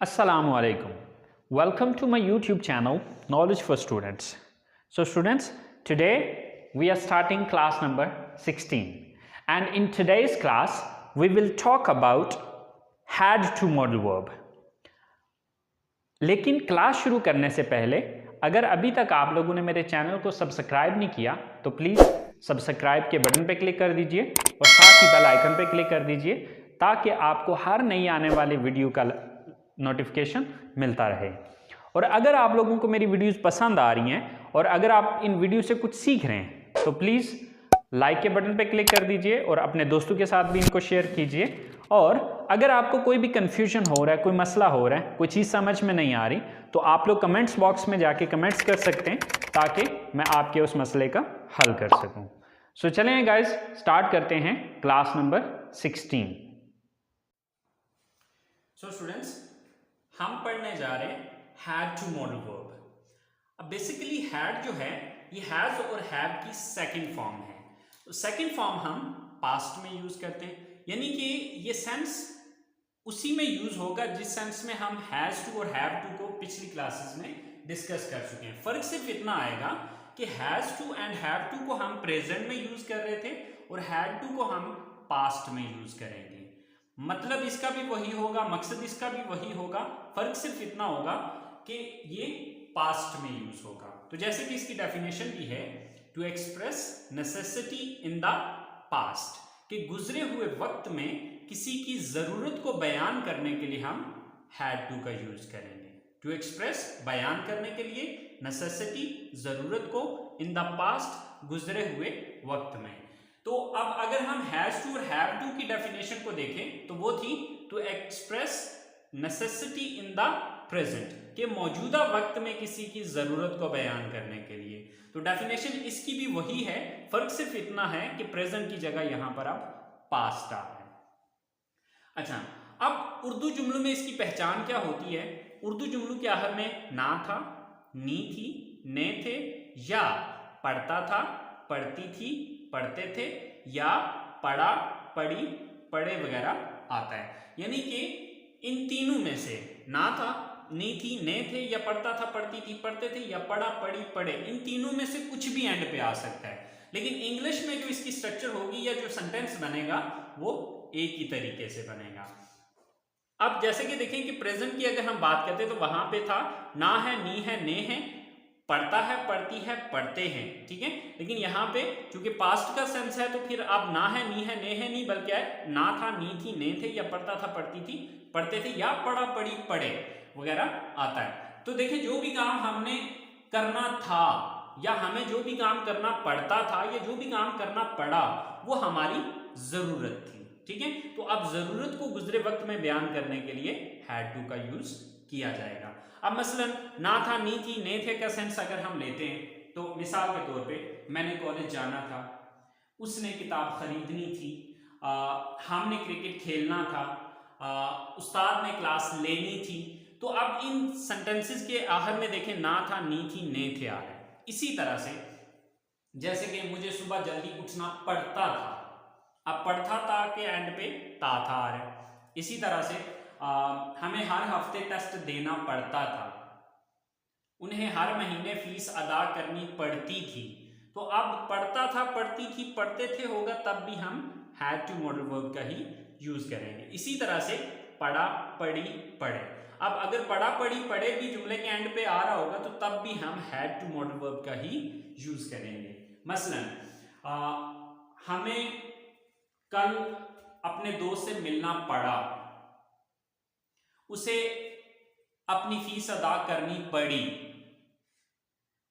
Assalamu alaikum. Welcome to my YouTube channel Knowledge for Students. So students, today we are starting class number 16 and in today's class we will talk about had to modal verb. लेकिन class शुरू करने से पहले अगर अभी तक आप लोगों ने मेरे चैनल को सब्सक्राइब नहीं किया तो प्लीज़ सब्सक्राइब के बटन पे क्लिक कर दीजिए और साथ ही बेल आइकन पे क्लिक कर दीजिए ताकि आपको हर नई आने वाली वीडियो का नोटिफिकेशन मिलता रहे। और अगर आप लोगों को मेरी वीडियोस पसंद आ रही हैं और अगर आप इन वीडियो से कुछ सीख रहे हैं तो प्लीज़ लाइक के बटन पे क्लिक कर दीजिए और अपने दोस्तों के साथ भी इनको शेयर कीजिए। और अगर आपको कोई भी कन्फ्यूजन हो रहा है, कोई मसला हो रहा है, कोई चीज़ समझ में नहीं आ रही तो आप लोग कमेंट्स बॉक्स में जाके कमेंट्स कर सकते हैं ताकि मैं आपके उस मसले का हल कर सकूं। सो चलें गाइस, स्टार्ट करते हैं क्लास नंबर 16। सो स्टूडेंट्स, हम पढ़ने जा रहे हैं हैड टू मॉडल वर्ब। अब बेसिकली हैड जो है ये हैज और हैव की सेकंड फॉर्म है। तो सेकंड फॉर्म हम पास्ट में यूज करते हैं, यानी कि ये सेंस उसी में यूज होगा जिस सेंस में हम हैज टू और हैव टू को पिछली क्लासेस में डिस्कस कर चुके हैं। फर्क सिर्फ इतना आएगा कि has to and have to को हम प्रेजेंट में यूज कर रहे थे और हैड टू को हम पास्ट में यूज करेंगे। मतलब इसका भी वही होगा, मकसद इसका भी वही होगा, फर्क सिर्फ इतना होगा कि ये पास्ट में यूज होगा। तो जैसे कि इसकी डेफिनेशन भी है, to express necessity in the past, कि गुजरे हुए वक्त में किसी की जरूरत को बयान करने के लिए हम हैड टू का यूज करेंगे। टू एक्सप्रेस बयान करने के लिए, नेसेसिटी जरूरत को, इन द पास्ट गुजरे हुए वक्त में। तो अब अगर हम हैज टू और हैव टू की डेफिनेशन को देखें तो वो थी to express necessity in the present, के मौजूदा वक्त में किसी की जरूरत को बयान करने के लिए। तो डेफिनेशन इसकी भी वही है, फर्क सिर्फ इतना है कि प्रेजेंट की जगह यहां पर अब पास्ट आ रहा है। अच्छा, अब उर्दू जुमलों में इसकी पहचान क्या होती है? उर्दू जुमलों के आखिर में ना था, नी थी, ने थे, या पढ़ता था, पढ़ती थी, पढ़ते थे, या पढ़ा, पढ़ी, पढ़े वगैरह आता है। यानी कि इन तीनों में से ना था, नी थी, ने थे, या पढ़ता था, पढ़ती थी, पढ़ते थे, या पढ़ा, पढ़ी, पढ़े, इन तीनों में से कुछ भी एंड पे आ सकता है। लेकिन इंग्लिश में जो इसकी स्ट्रक्चर होगी या जो सेंटेंस बनेगा वो एक ही तरीके से बनेगा। अब जैसे कि देखें कि प्रेजेंट की अगर हम बात करते तो वहां पे था ना है, नी है, ने है, पढ़ता है, पढ़ती है, पढ़ते हैं, ठीक है। लेकिन यहाँ पे चूंकि पास्ट का सेंस है तो फिर अब ना है, नी है, ने है, नहीं बल्कि है ना था, नी थी, ने थे, या पढ़ता था, पढ़ती थी, पढ़ते थे, या पढ़ा, पढ़ी, पढ़े वगैरह आता है। तो देखिए, जो भी काम हमने करना था या हमें जो भी काम करना पड़ता था या जो भी काम करना पड़ा वो हमारी जरूरत थी, ठीक है। तो अब जरूरत को गुजरे वक्त में बयान करने के लिए हैड टू का यूज किया जाएगा। अब मसलन ना था, नी थी, ने थे का सेंस अगर हम लेते हैं तो मिसाल के तौर पे मैंने कॉलेज जाना था, उसने किताब खरीदनी थी, हमने क्रिकेट खेलना था, उस्ताद ने क्लास लेनी थी। तो अब इन सेंटेंसेस के आखिर में देखें ना था, नी थी, ने थे आ रहे हैं। इसी तरह से जैसे कि मुझे सुबह जल्दी उठना पड़ता था, अब पढ़ता था के एंड पे ता था आ रहा है। इसी तरह से हमें हर हफ्ते टेस्ट देना पड़ता था, उन्हें हर महीने फीस अदा करनी पड़ती थी। तो अब पढ़ता था, पढ़ती थी, पढ़ते थे होगा तब भी हम हैड टू मॉडल वर्ब का ही यूज करेंगे। इसी तरह से पढ़ा, पढ़ी, पढ़े। अब अगर पढ़ा, पढ़ी, पढ़े भी जुमले के एंड पे आ रहा होगा तो तब भी हम हैड टू मॉडल वर्ब का ही यूज करेंगे। मसलन हमें कल अपने दोस्त से मिलना पड़ा, उसे अपनी फीस अदा करनी पड़ी,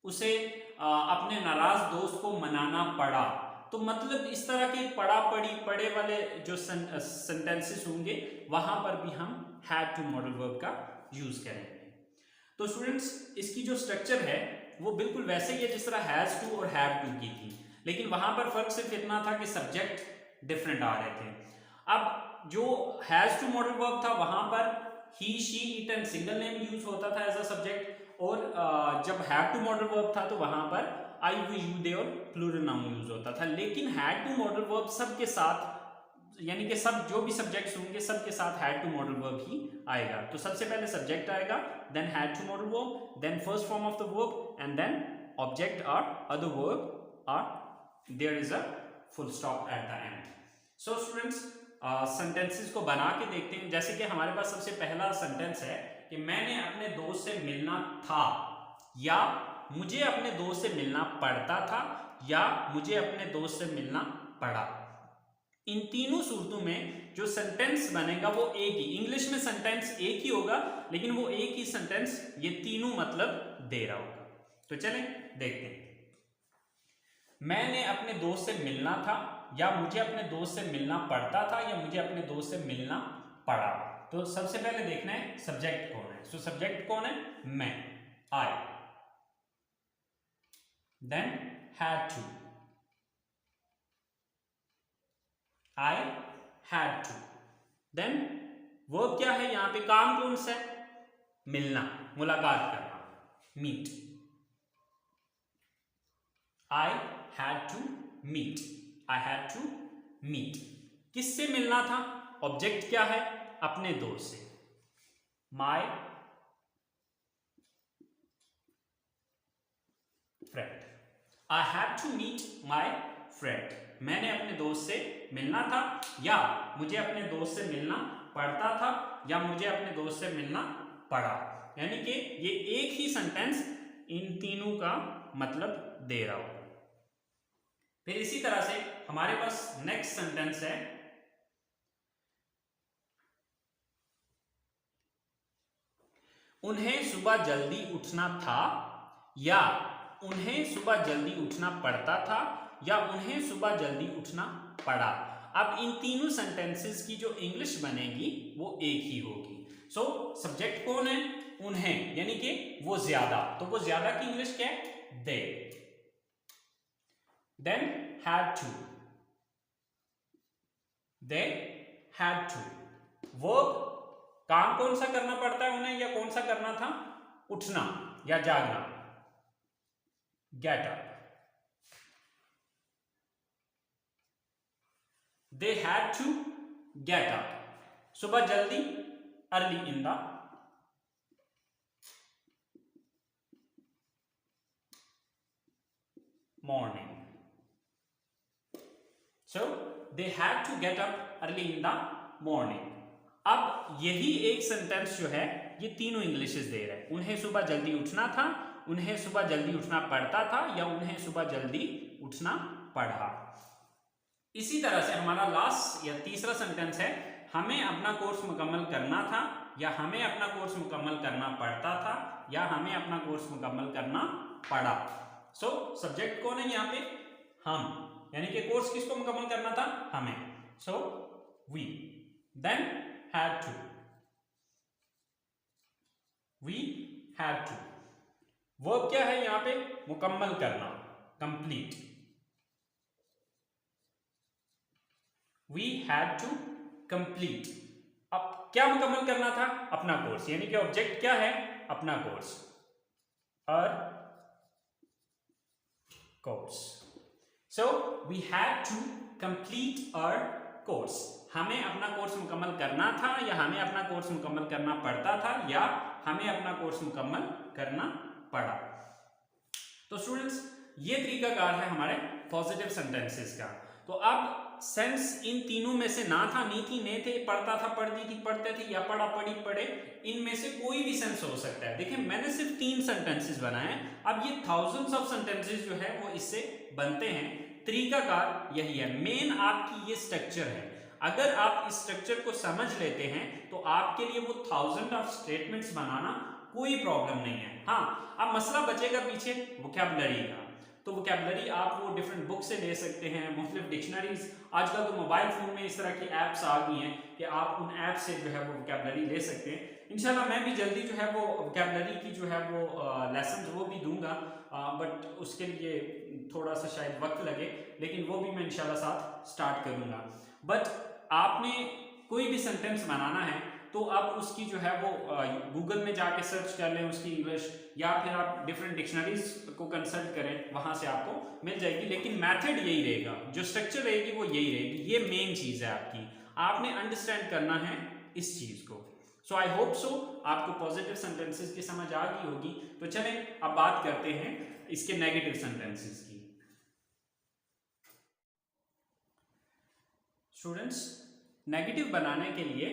उसे अपने नाराज दोस्त को मनाना पड़ा। तो मतलब इस तरह के पढ़ा, पढ़ी, पढ़े वाले जो सेंटेंसेस होंगे वहां पर भी हम हैड टू मॉडल वर्ब का यूज करेंगे। तो स्टूडेंट्स, इसकी जो स्ट्रक्चर है वो बिल्कुल वैसे ही है जिस तरह हैज टू और हैव टू की थी, लेकिन वहां पर फर्क सिर्फ इतना था कि सब्जेक्ट डिफरेंट आ रहे थे। अब जो हैज टू मॉडल वर्ब था वहां पर ही, she, it and single name use होता था एज अ सब्जेक्ट, और जब हैव टू मॉडल वर्ब था तो वहां पर आई, वी, यू, दे और प्लूरल नाउन यूज होता था। लेकिन हैड टू मॉडल वर्ब सबके साथ यानी कि सब जो भी सब्जेक्ट्स होंगे सबके साथ हैड टू मॉडल वर्ब ही आएगा। तो सबसे पहले सब्जेक्ट आएगा, then had to modal verb, then first form of the verb and then object और अदर वर्ब और there is a full stop at the end. So students sentences को बना के देखते हैं। जैसे कि हमारे पास सबसे पहला सेंटेंस है कि मैंने अपने दोस्त से मिलना था, या मुझे अपने दोस्त से मिलना पड़ता था, या मुझे अपने दोस्त से मिलना पड़ा। इन तीनों सूरतों में जो सेंटेंस बनेगा वो एक ही, इंग्लिश में सेंटेंस एक ही होगा लेकिन वो एक ही सेंटेंस ये तीनों मतलब दे रहा होगा। तो चलें देखते हैं। मैंने अपने दोस्त से मिलना था, या मुझे अपने दोस्त से मिलना पड़ता था, या मुझे अपने दोस्त से मिलना पड़ा। तो सबसे पहले देखना है सब्जेक्ट कौन है। सो सब्जेक्ट कौन है? मैं, I, then had to, I had to, then verb क्या है यहां पे, काम कौन सा है? मिलना, मुलाकात करना, meet, I had to meet, I had to meet। किससे मिलना था? ऑब्जेक्ट क्या है? अपने दोस्त से, my friend, I had to meet my friend। मैंने अपने दोस्त से मिलना था, या मुझे अपने दोस्त से मिलना पड़ता था, या मुझे अपने दोस्त से मिलना पड़ा। यानी कि ये एक ही सेंटेंस इन तीनों का मतलब दे रहा होगा। फिर इसी तरह से हमारे पास नेक्स्ट सेंटेंस है, उन्हें सुबह जल्दी उठना था, या उन्हें सुबह जल्दी उठना पड़ता था, या उन्हें सुबह जल्दी उठना पड़ा। अब इन तीनों सेंटेंसेस की जो इंग्लिश बनेगी वो एक ही होगी। सो सब्जेक्ट कौन है? उन्हें, यानी कि वो ज्यादा, तो वो ज्यादा की इंग्लिश क्या है? They, then had to, they had to. Verb, काम कौन सा करना पड़ता है उन्हें, या कौन सा करना था? उठना या जागना, get up. They had to get up, सुबह जल्दी, early in the morning। So they had to get up early in the morning। अब यही एक सेंटेंस जो है ये तीनों इंग्लिशेस दे रहा है। उन्हें सुबह जल्दी उठना था, उन्हें सुबह जल्दी उठना पड़ता था, या उन्हें सुबह जल्दी उठना पड़ा। इसी तरह से हमारा लास्ट या तीसरा सेंटेंस है, हमें अपना कोर्स मुकम्मल करना था, या हमें अपना कोर्स मुकम्मल करना पड़ता था, या हमें अपना कोर्स मुकम्मल करना पड़ा। सो सब्जेक्ट कौन है यहाँ पे? हम, यानी कि कोर्स किसको मुकम्मल करना था? हमें। So we, then had to, we had to. Verb क्या है यहाँ पे? मुकम्मल करना, complete. We had to complete। अब क्या मुकम्मल करना था? अपना कोर्स, यानी कि ऑब्जेक्ट क्या है? अपना कोर्स, और course. So we had to complete our course। हमें अपना कोर्स मुकम्मल करना था, या हमें अपना कोर्स मुकम्मल करना पड़ता था, या हमें अपना कोर्स मुकम्मल करना पड़ा। तो स्टूडेंट्स ये तरीकाकार है हमारे पॉजिटिव सेंटेंसेस का। तो अब सेंस इन तीनों में से ना था, नहीं थी, ने थे, पढ़ता था, पढ़ती थी, पढ़ते थे, या पढ़ा, पढ़ी, पढ़े, इनमें से कोई भी सेंस हो सकता है। देखिए मैंने सिर्फ 3 सेंटेंसेस बनाए हैं, अब ये थाउजेंड्स ऑफ सेंटेंसेस जो है वो इससे बनते हैं। तरीकाकार यही है, मेन आपकी ये स्ट्रक्चर है। अगर आप इस स्ट्रक्चर को समझ लेते हैं तो आपके लिए वो थाउजेंड ऑफ स्टेटमेंट्स बनाना कोई प्रॉब्लम नहीं है। हाँ, अब मसला बचेगा पीछे वोकैबुलरी का। तो वोकैबुलरी आप वो डिफरेंट बुक से ले सकते हैं, मुख्तलिफ डिक्शनरीज, आजकल तो मोबाइल फ़ोन में इस तरह की ऐप्स आ गई हैं कि आप उन ऐप से जो है वो वोकैबुलरी ले सकते हैं। इंशाल्लाह मैं भी जल्दी जो है वो वोकैबुलरी की जो है वो लेसन वो भी दूंगा, बट उसके लिए थोड़ा सा शायद वक्त लगे, लेकिन वो भी मैं इंशाल्लाह साथ स्टार्ट करूंगा। बट आपने कोई भी सेंटेंस बनाना है तो आप उसकी जो है वो गूगल में जाके सर्च कर लें उसकी इंग्लिश, या फिर आप डिफरेंट डिक्शनरीज को कंसल्ट करें, वहां से आपको मिल जाएगी। लेकिन मेथड यही रहेगा, जो स्ट्रक्चर रहेगी वो यही रहेगी। ये मेन चीज है आपकी, आपने अंडरस्टैंड करना है इस चीज को। सो आई होप सो आपको पॉजिटिव सेंटेंसेस की समझ आ गई होगी। तो चलें अब बात करते हैं इसके नेगेटिव सेंटेंसेस की। स्टूडेंट्स, नेगेटिव बनाने के लिए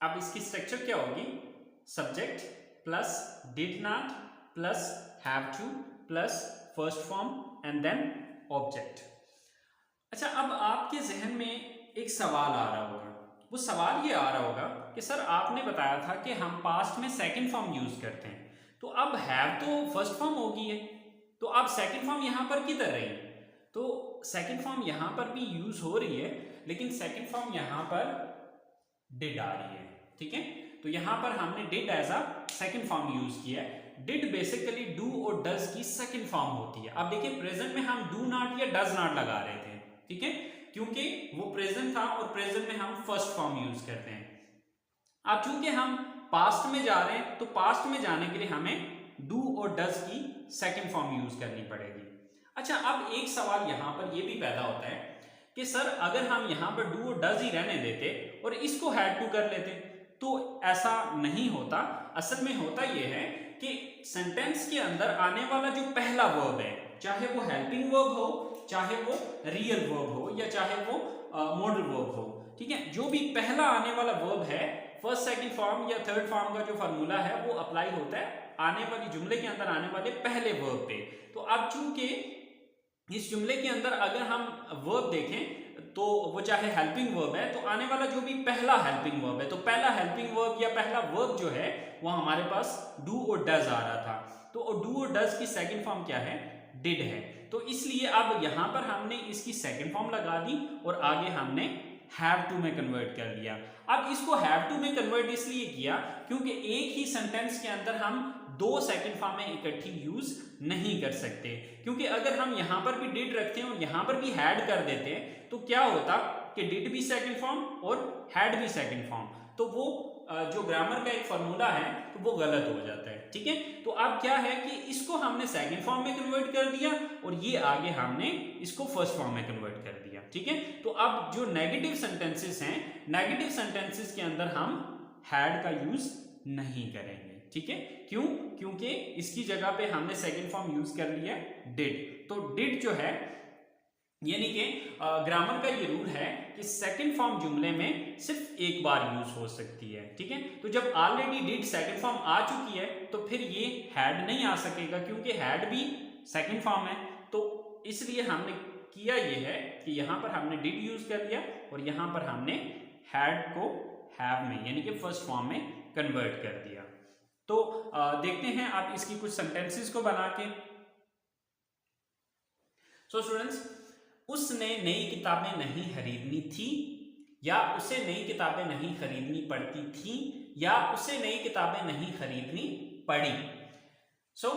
अब इसकी स्ट्रक्चर क्या होगी? Subject plus did not plus have to plus first form and then object. अच्छा, अब आपके जहन में एक सवाल आ रहा होगा। वो सवाल ये आ रहा होगा कि सर आपने बताया था कि हम पास्ट में सेकंड फॉर्म यूज करते हैं, तो अब हैव तो फर्स्ट फॉर्म होगी है, तो अब सेकंड फॉर्म यहां पर किधर रही? तो सेकंड फॉर्म यहां पर भी यूज हो रही है, लेकिन सेकंड फॉर्म यहां पर डिड आ रही है। ठीक है, तो यहां पर हमने did as a second form use किया है। डिड बेसिकली डू और डज की सेकंड फॉर्म होती है। अब देखिए प्रेजेंट में हम डू नॉट या डज नॉट लगा रहे थे, ठीक है, क्योंकि वो प्रेजेंट था और प्रेजेंट में हम फर्स्ट फॉर्म यूज करते हैं। अब चूंकि हम पास्ट में जा रहे हैं, तो पास्ट में जाने के लिए हमें डू और डज की सेकंड फॉर्म यूज करनी पड़ेगी। अच्छा, अब एक सवाल यहां पर यह भी पैदा होता है कि सर अगर हम यहां पर डू और डज ही रहने देते और इसको हैड टू कर लेते, तो ऐसा नहीं होता। असल में होता यह है कि सेंटेंस के अंदर आने वाला जो पहला वर्ब है, चाहे वो हेल्पिंग वर्ब हो, चाहे वो रियल वर्ब हो, या चाहे वो मॉडल वर्ब हो, ठीक है, जो भी पहला आने वाला वर्ब है, फर्स्ट सेकंड फॉर्म या थर्ड फॉर्म का जो फार्मूला है वो अप्लाई होता है आने वाली जुमले के अंदर आने वाले पहले वर्ब पे। तो अब चूंकि इस जुमले के अंदर अगर हम वर्ब देखें तो वो चाहे हेल्पिंग वर्ब है, तो आने वाला जो भी पहला हेल्पिंग वर्ब है, तो पहला हेल्पिंग वर्ब या पहला वर्ब जो है वो हमारे पास डू और डज आ रहा था। तो डू और डज की सेकंड फॉर्म क्या है? डिड है। तो इसलिए अब यहां पर हमने इसकी सेकंड फॉर्म लगा दी और आगे हमने हैव टू में कन्वर्ट कर दिया। अब इसको हैव टू में कन्वर्ट इसलिए किया क्योंकि एक ही सेंटेंस के अंदर हम दो सेकंड फॉर्म में इकट्ठी यूज नहीं कर सकते, क्योंकि अगर हम यहां पर भी डिड रखते हैं और यहां पर भी हैड कर देते हैं तो क्या होता कि डिड भी सेकंड फॉर्म और हैड भी सेकंड फॉर्म, तो वो जो ग्रामर का एक फॉर्मूला है तो वो गलत हो जाता है। ठीक है, तो अब क्या है कि इसको हमने सेकंड फॉर्म में कन्वर्ट कर दिया और ये आगे हमने इसको फर्स्ट फॉर्म में कन्वर्ट कर दिया। ठीक है, तो अब जो नेगेटिव सेंटेंसेस हैं, नेगेटिव सेंटेंसेस के अंदर हम हैड का यूज नहीं करेंगे। ठीक है, क्यों? क्योंकि इसकी जगह पे हमने सेकंड फॉर्म यूज कर लिया डिड। तो डिड जो है, यानी कि ग्रामर का ये रूल है कि सेकंड फॉर्म जुमले में सिर्फ एक बार यूज हो सकती है। ठीक है, तो जब ऑलरेडी डिड सेकंड फॉर्म आ चुकी है तो फिर ये हैड नहीं आ सकेगा, क्योंकि हैड भी सेकंड फॉर्म है। तो इसलिए हमने किया ये है कि यहां पर हमने डिड यूज कर लिया और यहां पर हमने हैड को हैव में यानी कि फर्स्ट फॉर्म में कन्वर्ट कर दिया। तो देखते हैं आप इसकी कुछ सेंटेंसेस को बना के। सो स्टूडेंट्स, उसने नई किताबें नहीं खरीदनी थी, या उसे नई किताबें नहीं खरीदनी पड़ती थी, या उसे नई किताबें नहीं खरीदनी पड़ी। सो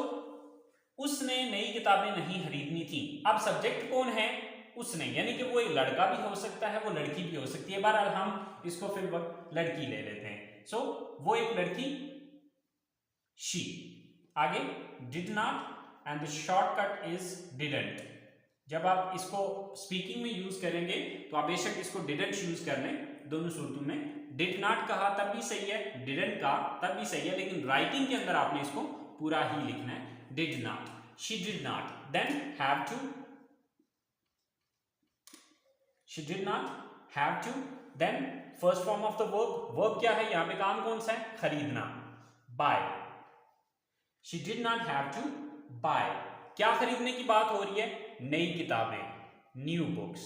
उसने नई किताबें नहीं खरीदनी थी। अब सब्जेक्ट कौन है? उसने, यानी कि वो एक लड़का भी हो सकता है, वो लड़की भी हो सकती है। बहरहाल हम इसको फिर वक्त लड़की ले लेते हैं। सो वो एक लड़की, शी। आगे did not and the shortcut is didn't. जब आप इसको स्पीकिंग में यूज करेंगे तो आप बेशक इसको डिडंट यूज कर लें, दोनों सूरतों में। डिड नॉट कहा तब भी सही है, डिडंट कहा तब भी सही है, लेकिन राइटिंग के अंदर आपने इसको पूरा ही लिखना है। Did not, she did not, then have to, she did not, have to, then first form of the verb. Verb क्या है? यहां पे काम कौन सा है? खरीदना, buy. She did not have to buy. क्या खरीदने की बात हो रही है? नई किताबें, new books.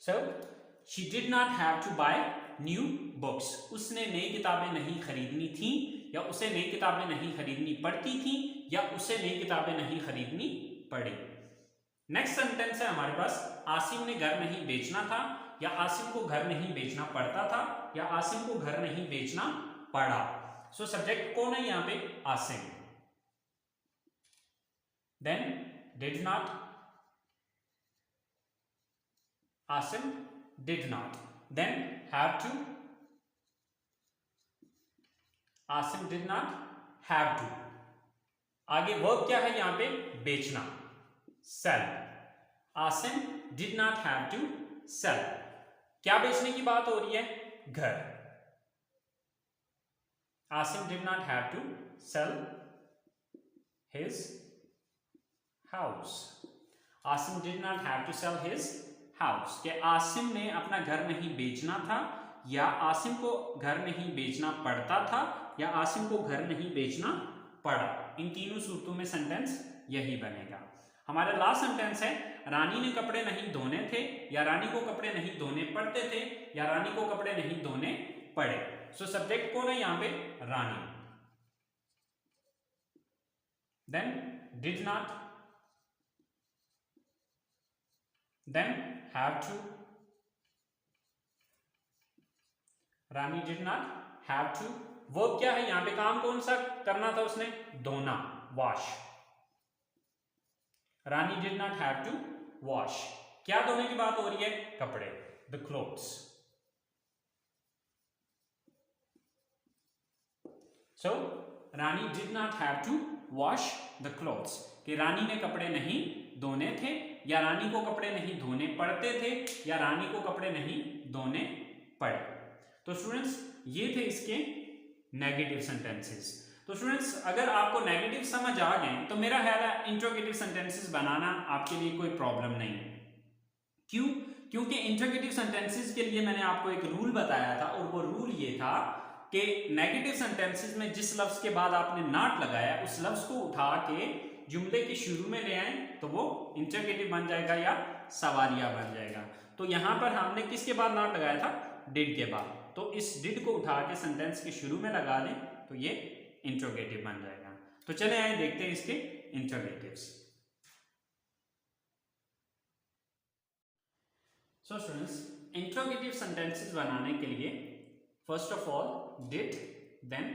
So she did not have to buy new books. उसने नई किताबें नहीं खरीदनी थी, या उसे नई किताबें नहीं खरीदनी पड़ती थी, या उसे नई किताबें नहीं खरीदनी पड़ी। नेक्स्ट सेंटेंस है हमारे पास, आसिम ने घर नहीं बेचना था, या आसिम को घर नहीं बेचना पड़ता था, या आसिम को घर नहीं बेचना पड़ा। सो सब्जेक्ट कौन है यहां पे? Asim. Then did not, Asim, did not. Then have to, Asim did not have to. आगे वर्ब क्या है यहां पे, बेचना, sell. Asim did not have to sell. क्या बेचने की बात हो रही है, घर. Asim did not have to sell his house. Asim did not have to sell his house. कि आसिम ने अपना घर नहीं बेचना था, या आसिम को घर नहीं बेचना पड़ता था, या आसिम को घर नहीं बेचना पड़ा. इन तीनों सूरतों में सेंटेंस यही बनेगा. हमारा लास्ट सेंटेंस है, रानी ने कपड़े नहीं धोने थे, या रानी को कपड़े नहीं धोने पड़ते थे, या रानी को कपड़े नहीं धोने पड़े. सो सब्जेक्ट कौन है यहां पे, Rani. Then did not, then have to. Rani did not have to. Verb क्या है यहां पे, काम कौन सा करना था उसने, धोना, wash. Rani did not have to wash. क्या धोने की बात हो रही है, कपड़े, the clothes. So Rani did not have to wash the clothes. कि रानी ने कपड़े नहीं धोने थे, या रानी को कपड़े नहीं धोने पड़ते थे, या रानी को कपड़े नहीं धोने पड़े. तो स्टूडेंट्स ये थे इसके नेगेटिव सेंटेंसेस. तो स्टूडेंट्स अगर आपको नेगेटिव समझ आ गए तो मेरा ख्याल है इंट्रोगेटिव सेंटेंसेस बनाना आपके लिए कोई प्रॉब्लम नहीं है. क्यों, क्योंकि इंट्रोगेटिव सेंटेंसेस के लिए मैंने आपको एक रूल बताया था, और वो रूल ये था कि नेगेटिव सेंटेंसेस में जिस लफ्ज के बाद आपने नॉट लगाया उस लफ्ज को उठा के जुमले के शुरू में ले आए तो वो इंट्रोगेटिव बन जाएगा या सवालिया बन जाएगा. तो यहां पर हमने किसके बाद नॉट लगाया था, डिड के बाद. तो इस डिड को उठा के सेंटेंस के शुरू में लगा दें तो ये इंट्रोगेटिव बन जाएगा. तो चले आए देखते हैं इसके interrogatives. So students interrogative sentences बनाने के लिए first of all did, then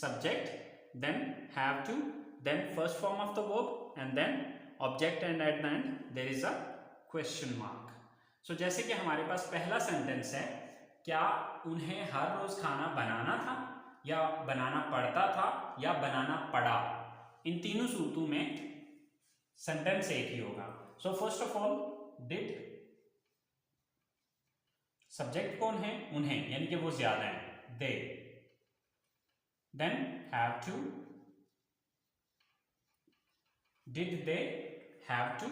subject, then have to, then first form of the verb, and then object, and at the end there is a question mark. So जैसे कि हमारे पास पहला sentence है, क्या उन्हें हर रोज खाना बनाना था, या बनाना पड़ता था, या बनाना पड़ा. इन तीनों सूरतों में सेंटेंस एक ही होगा. So first of all did, subject कौन है, उन्हें, यानी कि वो ज्यादा है, they. Then have to, Did they have to.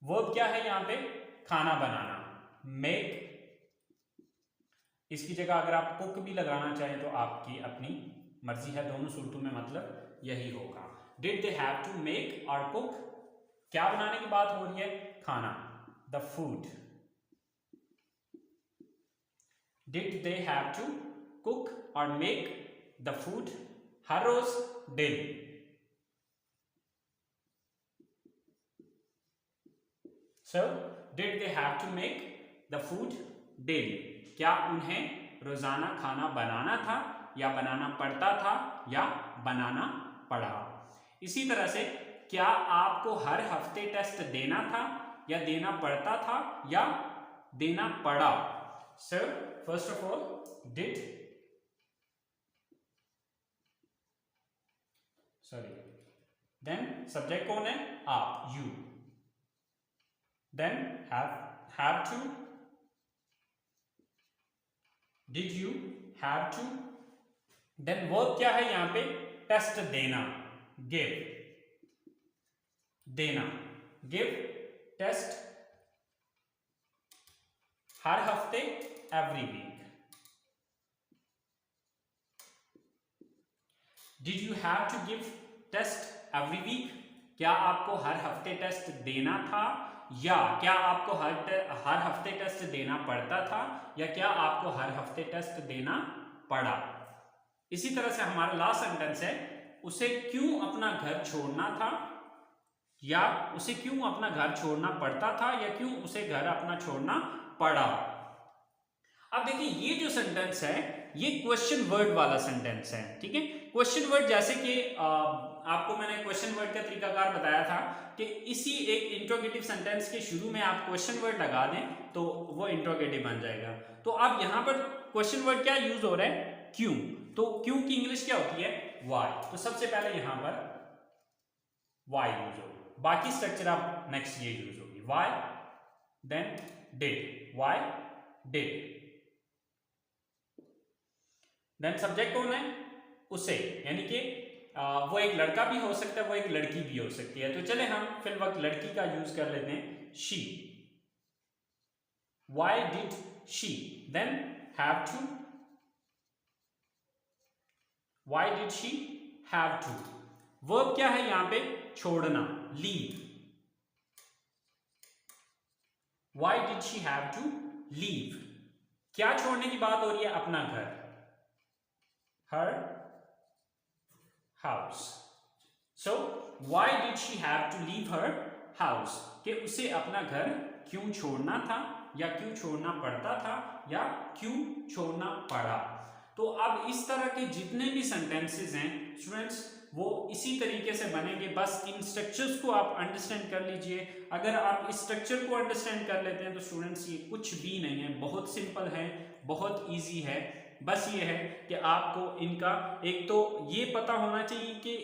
Verb क्या है यहां पे, खाना बनाना, make. इसकी जगह अगर आप कुक भी लगाना चाहें तो आपकी अपनी मर्जी है, दोनों सूरतों में मतलब यही होगा. Did they have to make और cook, क्या बनाने की बात हो रही है, खाना, the food. Did they have to cook और make the food, her rose, daily. So, did they have to make the food daily? क्या उन्हें रोजाना खाना बनाना था, या बनाना पड़ता था, या बनाना पड़ा. इसी तरह से क्या आपको हर हफ्ते टेस्ट देना था, या देना पड़ता था, या देना पड़ा. So, first of all, did, then subject कौन है, आप, you. Then have to. Did you have to? Then verb क्या है यहां पे, टेस्ट देना, give. देना, give, टेस्ट, हर हफ्ते, every week. Did you have to give test every week? क्या आपको हर हफ्ते टेस्ट देना था, या क्या आपको हर हफ्ते टेस्ट देना पड़ता था, या क्या आपको हर हफ्ते टेस्ट देना पड़ा. इसी तरह से हमारा लास्ट सेंटेंस है, उसे क्यों अपना घर छोड़ना था, या उसे क्यों अपना घर छोड़ना पड़ता था, या क्यों उसे घर अपना छोड़ना पड़ा. अब देखिए ये जो सेंटेंस है ये क्वेश्चन वर्ड वाला सेंटेंस है, ठीक है। क्वेश्चन वर्ड जैसे कि आपको मैंने क्वेश्चन वर्ड का तरीकाकार बताया था कि इसी एक इंट्रोगेटिव सेंटेंस के शुरू में आप क्वेश्चन वर्ड लगा दें तो वो इंट्रोगेटिव बन जाएगा। तो अब यहाँ पर क्वेश्चन वर्ड क्या यूज हो रहा है, क्यों। तो क्यों की इंग्लिश क्या होती है, वाई। तो सबसे पहले यहाँ पर वाई यूज होगी, बाकी स्ट्रक्चर आप नेक्स्ट ये यूज होगी, why then did, why did. Then subject कौन है, उसे, यानी कि वो एक लड़का भी हो सकता है, वो एक लड़की भी हो सकती है। तो चले हम फिल वक्त लड़की का यूज कर लेते हैं, she. Why did she, then have to, why did she have to. Verb क्या है यहां पे, छोड़ना, leave. Why did she have to leave, क्या छोड़ने की बात हो रही है, अपना घर, her house. So why did she have to leave her house? कि उसे अपना घर क्यों छोड़ना था, या क्यों छोड़ना पड़ता था, या क्यों छोड़ना पड़ा। तो अब इस तरह के जितने भी सेंटेंसेस हैं स्टूडेंट्स वो इसी तरीके से बनेंगे, बस इन स्ट्रक्चर्स को आप अंडरस्टैंड कर लीजिए। अगर आप इस स्ट्रक्चर को अंडरस्टैंड कर लेते हैं तो स्टूडेंट्स ये कुछ भी नहीं है, बहुत सिंपल है, बहुत इजी है। बस ये है कि आपको इनका एक तो ये पता होना चाहिए कि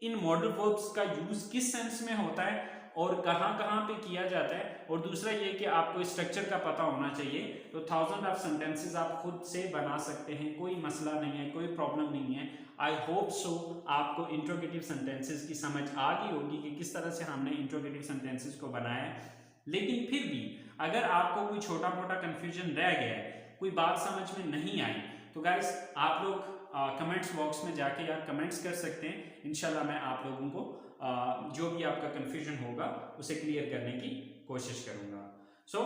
इन मॉडल वर्ब्स का यूज किस सेंस में होता है और कहाँ कहाँ पे किया जाता है, और दूसरा ये कि आपको स्ट्रक्चर का पता होना चाहिए। तो 1000 ऑफ सेंटेंसेस आप खुद से बना सकते हैं, कोई मसला नहीं है, कोई प्रॉब्लम नहीं है। आई होप सो आपको इंट्रोगेटिव सेंटेंसेस की समझ आ गई होगी कि किस तरह से हमने इंट्रोगेटिव सेंटेंसेस को बनाया है। लेकिन फिर भी अगर आपको कोई छोटा मोटा कन्फ्यूजन रह गया है, कोई बात समझ में नहीं आई, तो गाइस आप लोग कमेंट्स बॉक्स में जाके यार कमेंट्स कर सकते हैं। इंशाल्लाह मैं आप लोगों को जो भी आपका कन्फ्यूजन होगा उसे क्लियर करने की कोशिश करूंगा। सो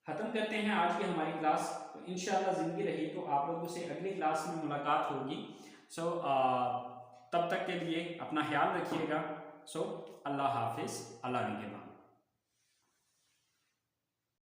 खत्म करते हैं आज की हमारी क्लास। तो इंशाल्लाह जिंदगी रही तो आप लोगों से अगली क्लास में मुलाकात होगी। सो तब तक के लिए अपना ख्याल रखिएगा। सो अल्लाह हाफिज, अल्लाह निगहबान।